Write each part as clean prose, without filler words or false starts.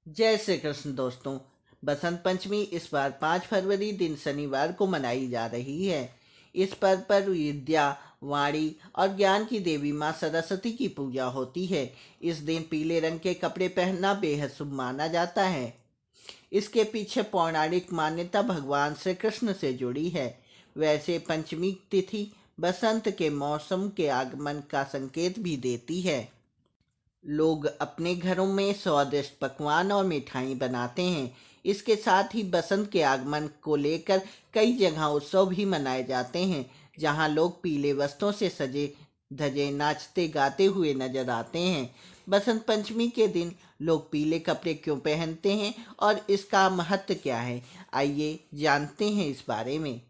जय श्री कृष्ण दोस्तों। बसंत पंचमी इस बार 5 फरवरी दिन शनिवार को मनाई जा रही है। इस पर्व पर विद्या, वाणी और ज्ञान की देवी माँ सरस्वती की पूजा होती है। इस दिन पीले रंग के कपड़े पहनना बेहद शुभ माना जाता है। इसके पीछे पौराणिक मान्यता भगवान श्री कृष्ण से जुड़ी है। वैसे पंचमी तिथि बसंत के मौसम के आगमन का संकेत भी देती है। लोग अपने घरों में स्वादिष्ट पकवान और मिठाई बनाते हैं। इसके साथ ही बसंत के आगमन को लेकर कई जगह उत्सव भी मनाए जाते हैं, जहां लोग पीले वस्त्रों से सजे धजे नाचते गाते हुए नजर आते हैं। बसंत पंचमी के दिन लोग पीले कपड़े क्यों पहनते हैं और इसका महत्व क्या है, आइए जानते हैं इस बारे में।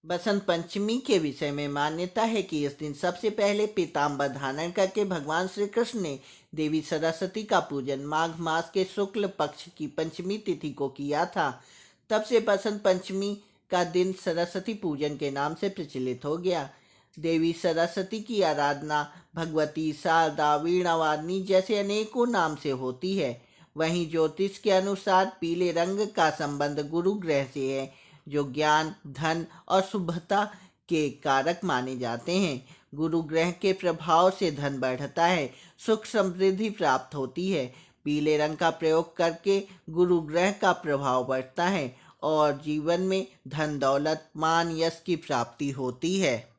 बसंत पंचमी के विषय में मान्यता है कि इस दिन सबसे पहले पीताम्बर धारण करके भगवान श्री कृष्ण ने देवी सरस्वती का पूजन माघ मास के शुक्ल पक्ष की पंचमी तिथि को किया था। तब से बसंत पंचमी का दिन सरस्वती पूजन के नाम से प्रचलित हो गया। देवी सरस्वती की आराधना भगवती, शारदा, वीणावादिनी जैसे अनेकों नाम से होती है। वहीं ज्योतिष के अनुसार पीले रंग का संबंध गुरु ग्रह से है, जो ज्ञान, धन और शुभता के कारक माने जाते हैं। गुरु ग्रह के प्रभाव से धन बढ़ता है, सुख समृद्धि प्राप्त होती है। पीले रंग का प्रयोग करके गुरु ग्रह का प्रभाव बढ़ता है और जीवन में धन दौलत मान यश की प्राप्ति होती है।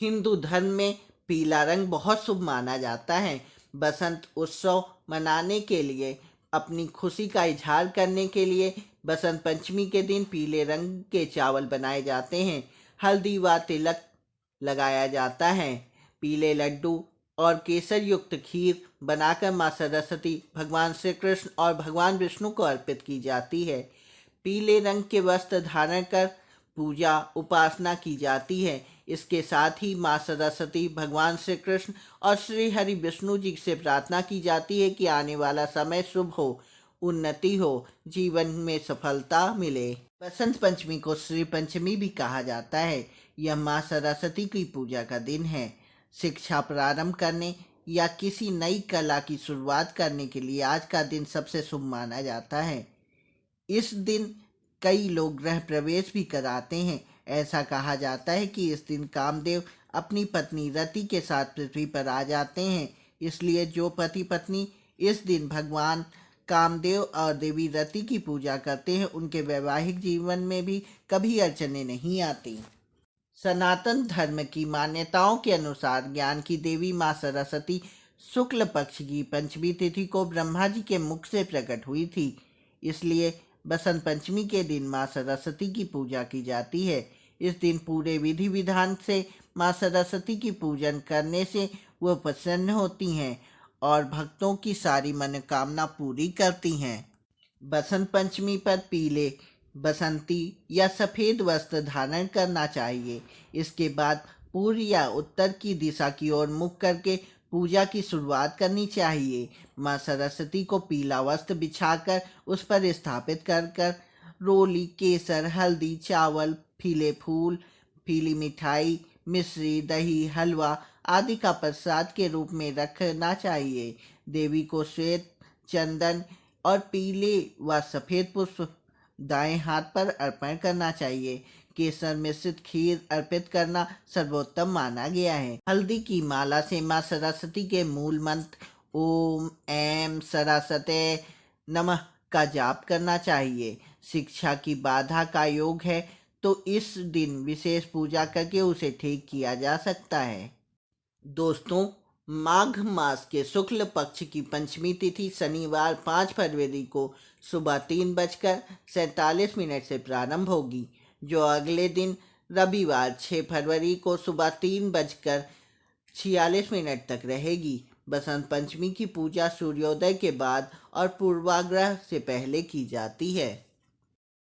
हिंदू धर्म में पीला रंग बहुत शुभ माना जाता है। बसंत उत्सव मनाने के लिए, अपनी खुशी का इजहार करने के लिए बसंत पंचमी के दिन पीले रंग के चावल बनाए जाते हैं। हल्दी व तिलक लगाया जाता है। पीले लड्डू और केसर युक्त खीर बनाकर माँ सरस्वती, भगवान श्री कृष्ण और भगवान विष्णु को अर्पित की जाती है। पीले रंग के वस्त्र धारण कर पूजा उपासना की जाती है। इसके साथ ही माँ सरस्वती, भगवान श्री कृष्ण और श्री हरि विष्णु जी से प्रार्थना की जाती है कि आने वाला समय शुभ हो, उन्नति हो, जीवन में सफलता मिले। बसंत पंचमी को श्री पंचमी भी कहा जाता है। यह माँ सरस्वती की पूजा का दिन है। शिक्षा प्रारंभ करने या किसी नई कला की शुरुआत करने के लिए आज का दिन सबसे शुभ माना जाता है। इस दिन कई लोग गृह प्रवेश भी कराते हैं। ऐसा कहा जाता है कि इस दिन कामदेव अपनी पत्नी रति के साथ पृथ्वी पर आ जाते हैं। इसलिए जो पति पत्नी इस दिन भगवान कामदेव और देवी रति की पूजा करते हैं, उनके वैवाहिक जीवन में भी कभी अड़चने नहीं आती। सनातन धर्म की मान्यताओं के अनुसार ज्ञान की देवी माँ सरस्वती शुक्ल पक्ष की पंचमी तिथि को ब्रह्मा जी के मुख से प्रकट हुई थी। इसलिए बसंत पंचमी के दिन माँ सरस्वती की पूजा की जाती है। इस दिन पूरे विधि विधान से माँ सरस्वती की पूजन करने से वह प्रसन्न होती हैं और भक्तों की सारी मनोकामना पूरी करती हैं। बसंत पंचमी पर पीले, बसंती या सफ़ेद वस्त्र धारण करना चाहिए। इसके बाद पूर्व या उत्तर की दिशा की ओर मुख करके पूजा की शुरुआत करनी चाहिए। माँ सरस्वती को पीला वस्त्र बिछाकर उस पर स्थापित कर कर रोली, केसर, हल्दी, चावल, पीले फूल, पीली मिठाई, मिश्री, दही, हलवा आदि का प्रसाद के रूप में रखना चाहिए। देवी को श्वेत, चंदन और पीले व सफ़ेद पुष्प दाएं हाथ पर अर्पण करना चाहिए। केसर मिश्रित खीर अर्पित करना सर्वोत्तम माना गया है। हल्दी की माला से माँ सरस्वती के मूल मंत्र ओम ऐं सरस्वते नमः का जाप करना चाहिए। शिक्षा की बाधा का योग है तो इस दिन विशेष पूजा करके उसे ठीक किया जा सकता है। दोस्तों, माघ मास के शुक्ल पक्ष की पंचमी तिथि शनिवार 5 फरवरी को सुबह 3:47 से प्रारंभ होगी, जो अगले दिन रविवार 6 फरवरी को सुबह 3:46 तक रहेगी। बसंत पंचमी की पूजा सूर्योदय के बाद और पूर्वाग्रह से पहले की जाती है।